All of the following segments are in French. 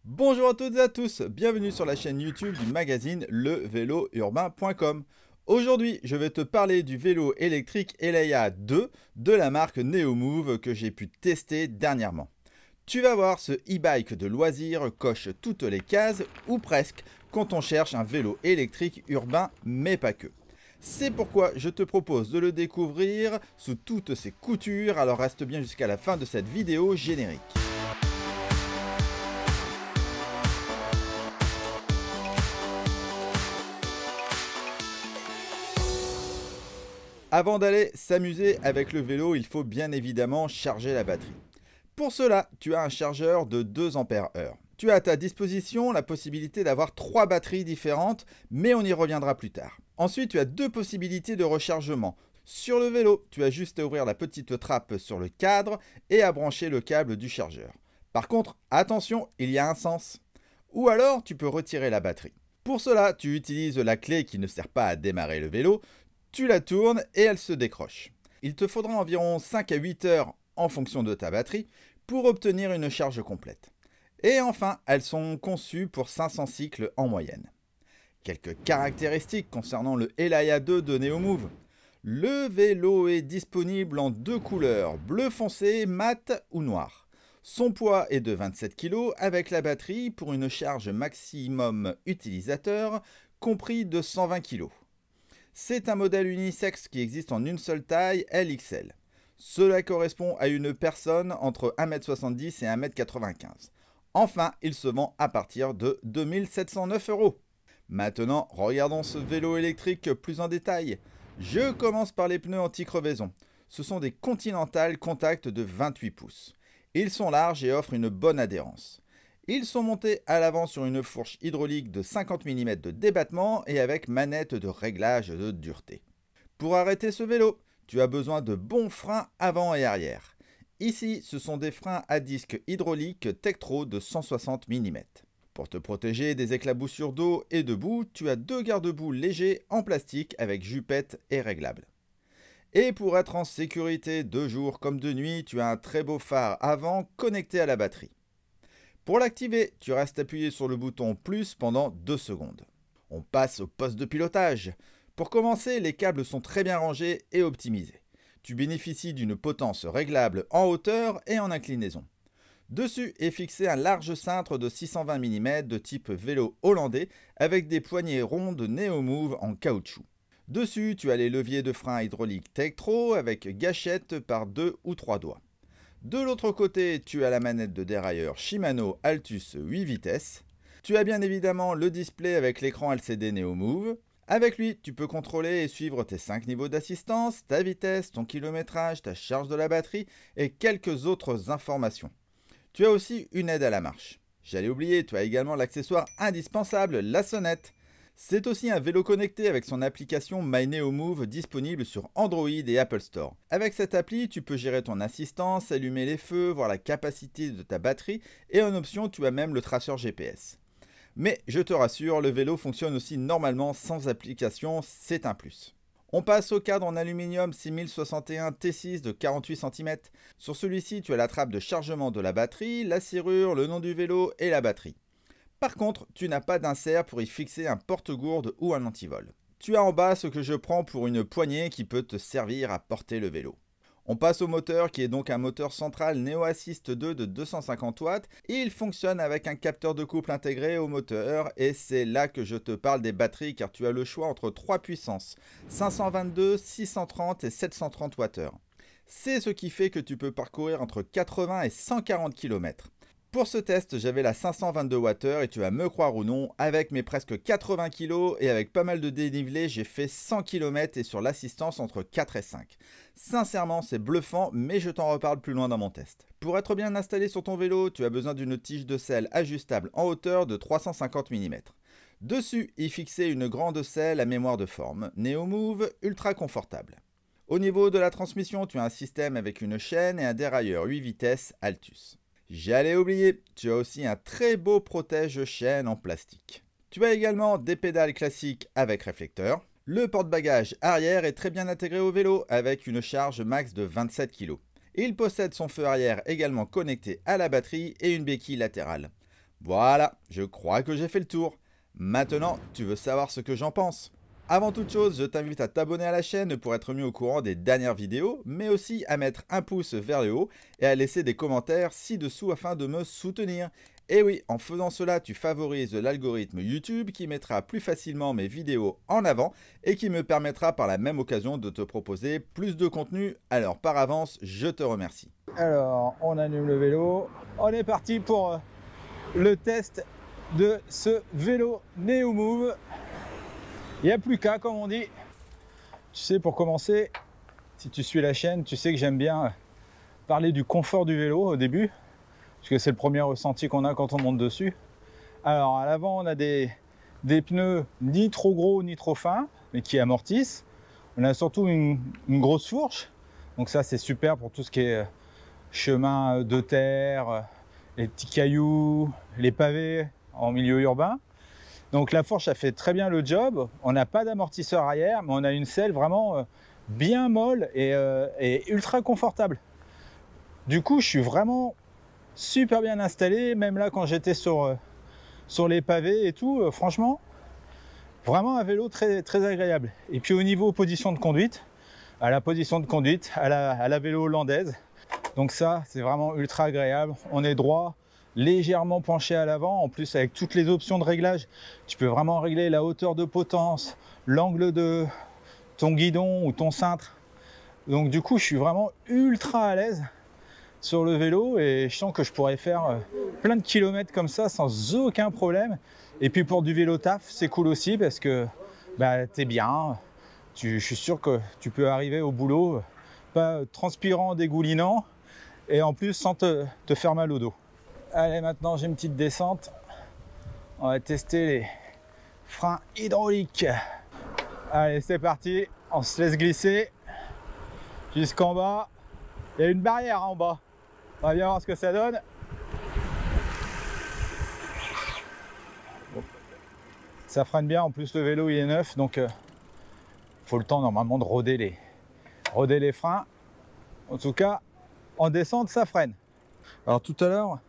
Bonjour à toutes et à tous, bienvenue sur la chaîne YouTube du magazine levélourbain.com. Aujourd'hui, je vais te parler du vélo électrique Eleya 2 de la marque Neomove que j'ai pu tester dernièrement. Tu vas voir, ce e-bike de loisir coche toutes les cases, ou presque, quand on cherche un vélo électrique urbain, mais pas que. C'est pourquoi je te propose de le découvrir sous toutes ses coutures, alors reste bien jusqu'à la fin de cette vidéo générique. Avant d'aller s'amuser avec le vélo, il faut bien évidemment charger la batterie. Pour cela, tu as un chargeur de 2 ampères heure. Tu as à ta disposition la possibilité d'avoir 3 batteries différentes, mais on y reviendra plus tard. Ensuite, tu as 2 possibilités de rechargement. Sur le vélo, tu as juste à ouvrir la petite trappe sur le cadre et à brancher le câble du chargeur. Par contre, attention, il y a un sens. Ou alors, tu peux retirer la batterie. Pour cela, tu utilises la clé qui ne sert pas à démarrer le vélo, tu la tournes et elle se décroche. Il te faudra environ 5 à 8 heures en fonction de ta batterie pour obtenir une charge complète. Et enfin, elles sont conçues pour 500 cycles en moyenne. Quelques caractéristiques concernant le Eleya 2 de Neomove. Le vélo est disponible en 2 couleurs, bleu foncé, mat ou noir. Son poids est de 27 kg avec la batterie pour une charge maximum utilisateur compris de 120 kg. C'est un modèle unisexe qui existe en une seule taille, LXL. Cela correspond à une personne entre 1m70 et 1m95. Enfin, il se vend à partir de 2709 €. Maintenant, regardons ce vélo électrique plus en détail. Je commence par les pneus anti-crevaison. Ce sont des Continental Contact de 28 pouces. Ils sont larges et offrent une bonne adhérence. Ils sont montés à l'avant sur une fourche hydraulique de 50 mm de débattement et avec manette de réglage de dureté. Pour arrêter ce vélo, tu as besoin de bons freins avant et arrière. Ici, ce sont des freins à disque hydraulique Tektro de 160 mm. Pour te protéger des éclaboussures d'eau et de boue, tu as 2 garde-boue légers en plastique avec jupette et réglables. Et pour être en sécurité de jour comme de nuit, tu as un très beau phare avant connecté à la batterie. Pour l'activer, tu restes appuyé sur le bouton plus pendant 2 secondes. On passe au poste de pilotage. Pour commencer, les câbles sont très bien rangés et optimisés. Tu bénéficies d'une potence réglable en hauteur et en inclinaison. Dessus est fixé un large cintre de 620 mm de type vélo hollandais avec des poignées rondes Neomove en caoutchouc. Dessus, tu as les leviers de frein hydraulique Tektro avec gâchette par 2 ou 3 doigts. De l'autre côté, tu as la manette de dérailleur Shimano Altus 8 vitesses. Tu as bien évidemment le display avec l'écran LCD Neomove. Avec lui, tu peux contrôler et suivre tes 5 niveaux d'assistance, ta vitesse, ton kilométrage, ta charge de la batterie et quelques autres informations. Tu as aussi une aide à la marche. J'allais oublier, tu as également l'accessoire indispensable, la sonnette. C'est aussi un vélo connecté avec son application My Neomove disponible sur Android et Apple Store. Avec cette appli, tu peux gérer ton assistance, allumer les feux, voir la capacité de ta batterie et en option, tu as même le traceur GPS. Mais je te rassure, le vélo fonctionne aussi normalement sans application, c'est un plus. On passe au cadre en aluminium 6061 T6 de 48 cm. Sur celui-ci, tu as la trappe de chargement de la batterie, la serrure, le nom du vélo et la batterie. Par contre, tu n'as pas d'insert pour y fixer un porte-gourde ou un antivol. Tu as en bas ce que je prends pour une poignée qui peut te servir à porter le vélo. On passe au moteur qui est donc un moteur central Neo Assist 2 de 250 watts et il fonctionne avec un capteur de couple intégré au moteur et c'est là que je te parle des batteries car tu as le choix entre 3 puissances 522, 630 et 730 Wh. C'est ce qui fait que tu peux parcourir entre 80 et 140 km. Pour ce test, j'avais la 522 Wh et tu vas me croire ou non, avec mes presque 80 kg et avec pas mal de dénivelé, j'ai fait 100 km et sur l'assistance entre 4 et 5. Sincèrement, c'est bluffant, mais je t'en reparle plus loin dans mon test. Pour être bien installé sur ton vélo, tu as besoin d'une tige de selle ajustable en hauteur de 350 mm. Dessus est fixée une grande selle à mémoire de forme, Neomove, ultra confortable. Au niveau de la transmission, tu as un système avec une chaîne et un dérailleur 8 vitesses Altus. J'allais oublier, tu as aussi un très beau protège-chaîne en plastique. Tu as également des pédales classiques avec réflecteur. Le porte-bagages arrière est très bien intégré au vélo avec une charge max de 27 kg. Il possède son feu arrière également connecté à la batterie et une béquille latérale. Voilà, je crois que j'ai fait le tour. Maintenant, tu veux savoir ce que j'en pense? Avant toute chose, je t'invite à t'abonner à la chaîne pour être mis au courant des dernières vidéos, mais aussi à mettre un pouce vers le haut et à laisser des commentaires ci-dessous afin de me soutenir. Et oui, en faisant cela, tu favorises l'algorithme YouTube qui mettra plus facilement mes vidéos en avant et qui me permettra par la même occasion de te proposer plus de contenu. Alors par avance, je te remercie. Alors, on allume le vélo. On est parti pour le test de ce vélo Neomove. Il n'y a plus qu'à, comme on dit. Tu sais, pour commencer, si tu suis la chaîne, tu sais que j'aime bien parler du confort du vélo au début, parce que c'est le premier ressenti qu'on a quand on monte dessus. Alors, à l'avant, on a des pneus ni trop gros ni trop fins, mais qui amortissent. On a surtout une grosse fourche. Donc ça, c'est super pour tout ce qui est chemin de terre, les petits cailloux, les pavés en milieu urbain. Donc la fourche, ça fait très bien le job. On n'a pas d'amortisseur arrière, mais on a une selle vraiment bien molle et ultra confortable. Du coup, je suis vraiment super bien installé. Même là, quand j'étais sur les pavés et tout, franchement, vraiment un vélo très, très agréable. Et puis au niveau position de conduite, à la position de conduite, à la vélo hollandaise. Donc ça, c'est vraiment ultra agréable. On est droit, légèrement penché à l'avant. En plus, avec toutes les options de réglage, tu peux vraiment régler la hauteur de potence, l'angle de ton guidon ou ton cintre. Donc du coup, je suis vraiment ultra à l'aise sur le vélo et je sens que je pourrais faire plein de kilomètres comme ça sans aucun problème. Et puis pour du vélo taf, c'est cool aussi parce que bah, t'es bien. Je suis sûr que tu peux arriver au boulot pas transpirant, dégoulinant et en plus sans te faire mal au dos. Allez, maintenant j'ai une petite descente. On va tester les freins hydrauliques. Allez, c'est parti. On se laisse glisser jusqu'en bas. Il y a une barrière en bas. On va bien voir ce que ça donne. Ça freine bien. En plus, le vélo il est neuf, donc faut le temps normalement de roder les freins. En tout cas, en descente, ça freine. Alors tout à l'heure,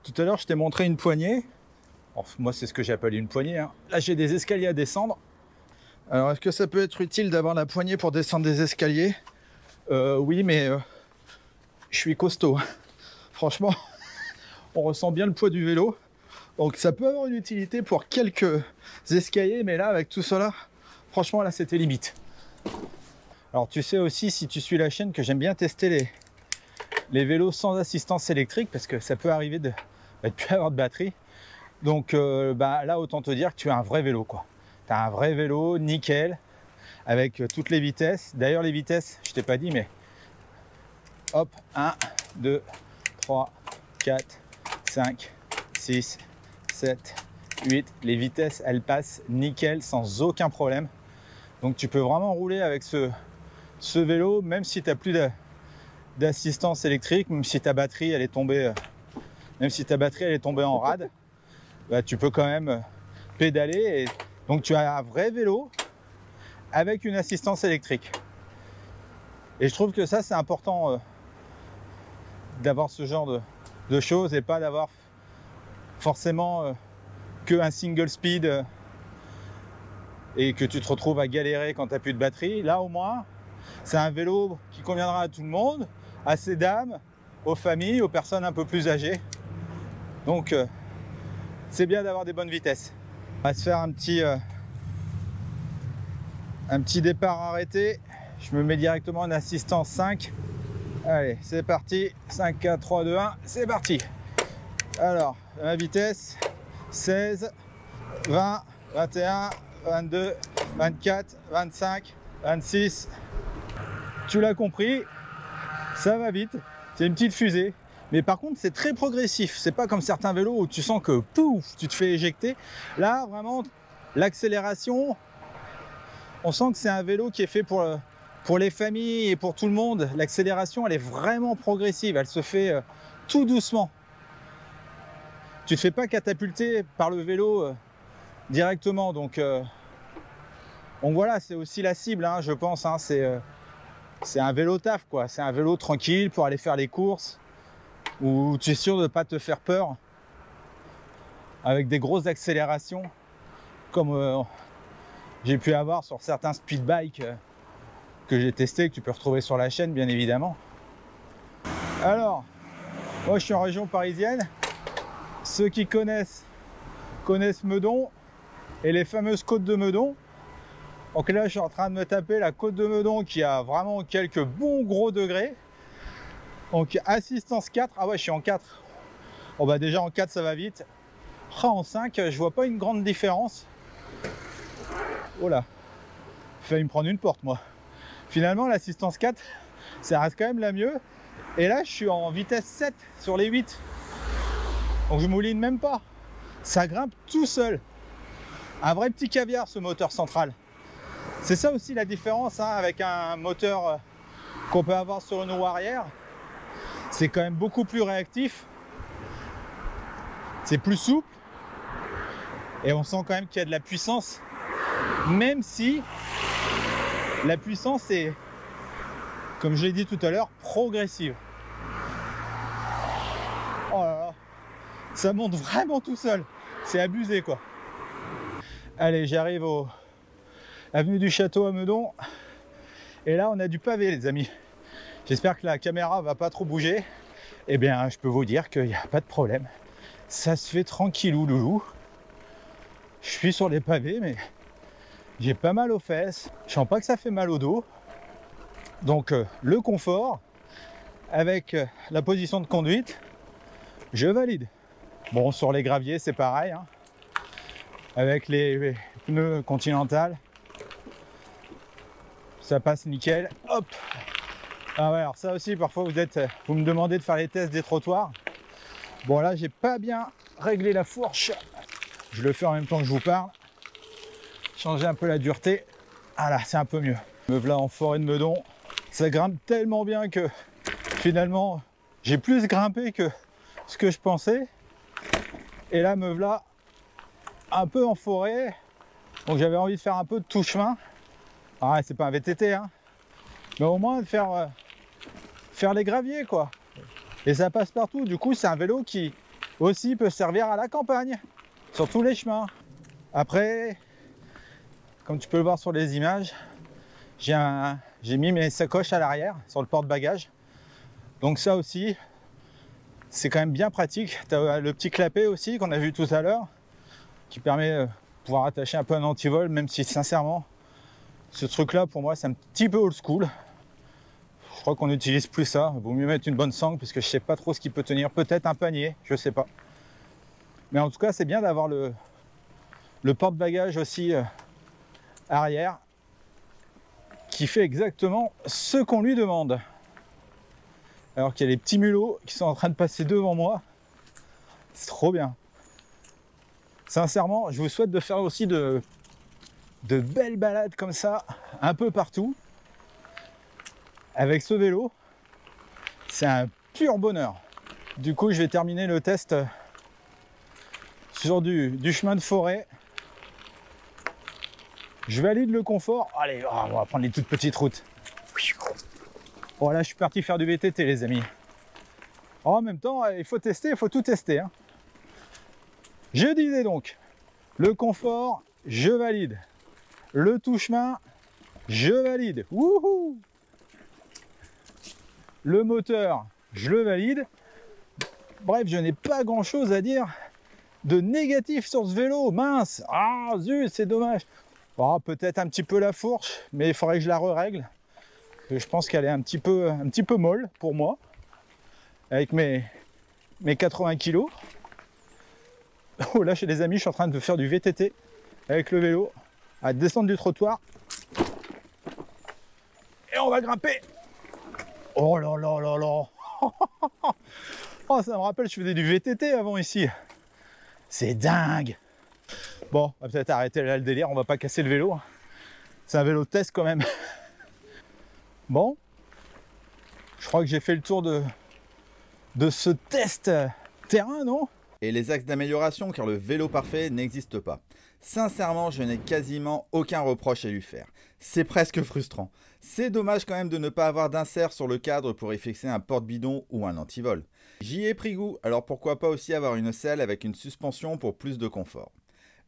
je t'ai montré une poignée. Enfin, moi, c'est ce que j'appelle une poignée, hein. Là, j'ai des escaliers à descendre. Alors, est-ce que ça peut être utile d'avoir la poignée pour descendre des escaliers? Oui, mais je suis costaud. Franchement, on ressent bien le poids du vélo. Donc, ça peut avoir une utilité pour quelques escaliers, mais là, avec tout cela, franchement, là, c'était limite. Alors, tu sais aussi, si tu suis la chaîne, que j'aime bien tester les vélos sans assistance électrique parce que ça peut arriver de ne plus avoir de batterie. Donc là, autant te dire que tu as un vrai vélo, quoi. Tu as un vrai vélo, nickel, avec toutes les vitesses. D'ailleurs, les vitesses, je t'ai pas dit, mais hop, 1, 2, 3, 4, 5, 6, 7, 8. Les vitesses, elles passent nickel, sans aucun problème. Donc tu peux vraiment rouler avec ce vélo, même si tu n'as plus d'assistance électrique, même si ta batterie elle est tombée, en rade, bah, tu peux quand même pédaler. Et donc tu as un vrai vélo avec une assistance électrique. Et je trouve que ça c'est important d'avoir ce genre de choses et pas d'avoir forcément qu'un single speed et que tu te retrouves à galérer quand tu n'as plus de batterie. Là au moins, c'est un vélo qui conviendra à tout le monde, à ces dames, aux familles, aux personnes un peu plus âgées. Donc c'est bien d'avoir des bonnes vitesses. On va se faire un petit départ arrêté. Je me mets directement en assistance 5. Allez, c'est parti. 5, 4, 3, 2, 1, c'est parti. Alors, la vitesse, 16, 20, 21, 22, 24, 25, 26. Tu l'as compris, ça va vite, c'est une petite fusée. Mais par contre, c'est très progressif. C'est pas comme certains vélos où tu sens que pouf, tu te fais éjecter. Là, vraiment, l'accélération, on sent que c'est un vélo qui est fait pour les familles et pour tout le monde. L'accélération, elle est vraiment progressive. Elle se fait tout doucement. Tu te fais pas catapulter par le vélo directement. Donc voilà, c'est aussi la cible, hein, je pense. Hein, c'est un vélo taf, quoi. C'est un vélo tranquille pour aller faire les courses où tu es sûr de ne pas te faire peur. avec des grosses accélérations comme j'ai pu avoir sur certains speed bikes que j'ai testé, que tu peux retrouver sur la chaîne bien évidemment. Alors, moi je suis en région parisienne. Ceux qui connaissent Meudon et les fameuses côtes de Meudon. Donc là je suis en train de me taper la côte de Meudon qui a vraiment quelques bons gros degrés. Donc assistance 4, ah ouais je suis en 4. Bon bah déjà en 4 ça va vite. En 5 je vois pas une grande différence. Oh là, j'ai failli me prendre une porte moi. Finalement l'assistance 4 ça reste quand même la mieux. Et là je suis en vitesse 7 sur les 8. Donc je mouline même pas. Ça grimpe tout seul. Un vrai petit caviar ce moteur central. C'est ça aussi la différence hein, avec un moteur qu'on peut avoir sur une roue arrière. C'est quand même beaucoup plus réactif. C'est plus souple. Et on sent quand même qu'il y a de la puissance. Même si la puissance est, comme je l'ai dit tout à l'heure, progressive. Oh là là. Ça monte vraiment tout seul. C'est abusé quoi. Allez, j'arrive au avenue du Château à Meudon. Et là, on a du pavé, les amis. J'espère que la caméra va pas trop bouger. Eh bien, je peux vous dire qu'il n'y a pas de problème. Ça se fait tranquillou, loulou. Je suis sur les pavés, mais j'ai pas mal aux fesses. Je sens pas que ça fait mal au dos. Donc, le confort, avec la position de conduite, je valide. Bon, sur les graviers, c'est pareil. Hein. Avec les pneus Continental, ça passe nickel. Hop. Ah ouais, alors ça aussi, parfois vous me demandez de faire les tests des trottoirs. Bon là, j'ai pas bien réglé la fourche. Je le fais en même temps que je vous parle. Changer un peu la dureté. Ah là, c'est un peu mieux. Me voilà en forêt de Meudon. Ça grimpe tellement bien que finalement, j'ai plus grimpé que ce que je pensais. Et là, me voilà un peu en forêt. Donc j'avais envie de faire un peu de tout chemin. Ah, c'est pas un VTT, hein. Mais au moins de faire les graviers, quoi. Et ça passe partout. Du coup, c'est un vélo qui aussi peut servir à la campagne, sur tous les chemins. Après, comme tu peux le voir sur les images, j'ai mis mes sacoches à l'arrière, sur le porte-bagages. Donc ça aussi, c'est quand même bien pratique. Tu as le petit clapet aussi qu'on a vu tout à l'heure, qui permet de pouvoir attacher un peu un antivol, même si sincèrement, ce truc-là, pour moi, c'est un petit peu old school. Je crois qu'on n'utilise plus ça. Il vaut mieux mettre une bonne sangle, parce que je sais pas trop ce qui peut tenir. Peut-être un panier, je sais pas. Mais en tout cas, c'est bien d'avoir le porte-bagages aussi arrière, qui fait exactement ce qu'on lui demande. Alors qu'il y a les petits mulots qui sont en train de passer devant moi. C'est trop bien. Sincèrement, je vous souhaite de faire aussi de belles balades comme ça, un peu partout. Avec ce vélo, c'est un pur bonheur. Du coup, je vais terminer le test sur du chemin de forêt. Je valide le confort. Allez, on va prendre les toutes petites routes. Voilà, je suis parti faire du VTT, les amis. En même temps, il faut tester, il faut tout tester. Hein. Je disais donc, le confort, je valide. Le tout chemin, je valide. Wouhou! Le moteur, je le valide. Bref, je n'ai pas grand chose à dire de négatif sur ce vélo. Mince! Ah, zut, c'est dommage. Oh, peut-être un petit peu la fourche, mais il faudrait que je la règle. Je pense qu'elle est un petit peu molle pour moi, avec mes 80 kg. Oh là, chez les amis, je suis en train de faire du VTT avec le vélo, à descendre du trottoir. Et on va grimper. Oh là là là là. Oh, ça me rappelle, je faisais du VTT avant ici. C'est dingue. Bon, on va peut-être arrêter là le délire, on va pas casser le vélo. C'est un vélo de test quand même. Bon, je crois que j'ai fait le tour de ce test terrain, non? Et les axes d'amélioration, car le vélo parfait n'existe pas. Sincèrement, je n'ai quasiment aucun reproche à lui faire. C'est presque frustrant. C'est dommage quand même de ne pas avoir d'insert sur le cadre pour y fixer un porte-bidon ou un antivol. J'y ai pris goût, alors pourquoi pas aussi avoir une selle avec une suspension pour plus de confort.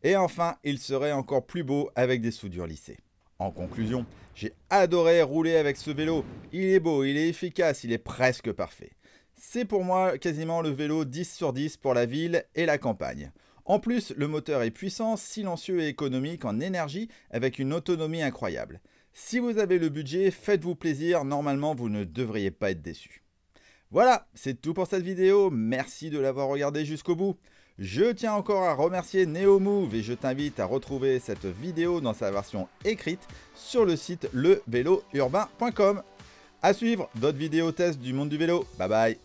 Et enfin, il serait encore plus beau avec des soudures lissées. En conclusion, j'ai adoré rouler avec ce vélo. Il est beau, il est efficace, il est presque parfait. C'est pour moi quasiment le vélo 10 sur 10 pour la ville et la campagne. En plus, le moteur est puissant, silencieux et économique en énergie avec une autonomie incroyable. Si vous avez le budget, faites-vous plaisir, normalement vous ne devriez pas être déçus. Voilà, c'est tout pour cette vidéo, merci de l'avoir regardé jusqu'au bout. Je tiens encore à remercier Neomove et je t'invite à retrouver cette vidéo dans sa version écrite sur le site levelourbain.com. À suivre d'autres vidéos tests du monde du vélo. Bye bye.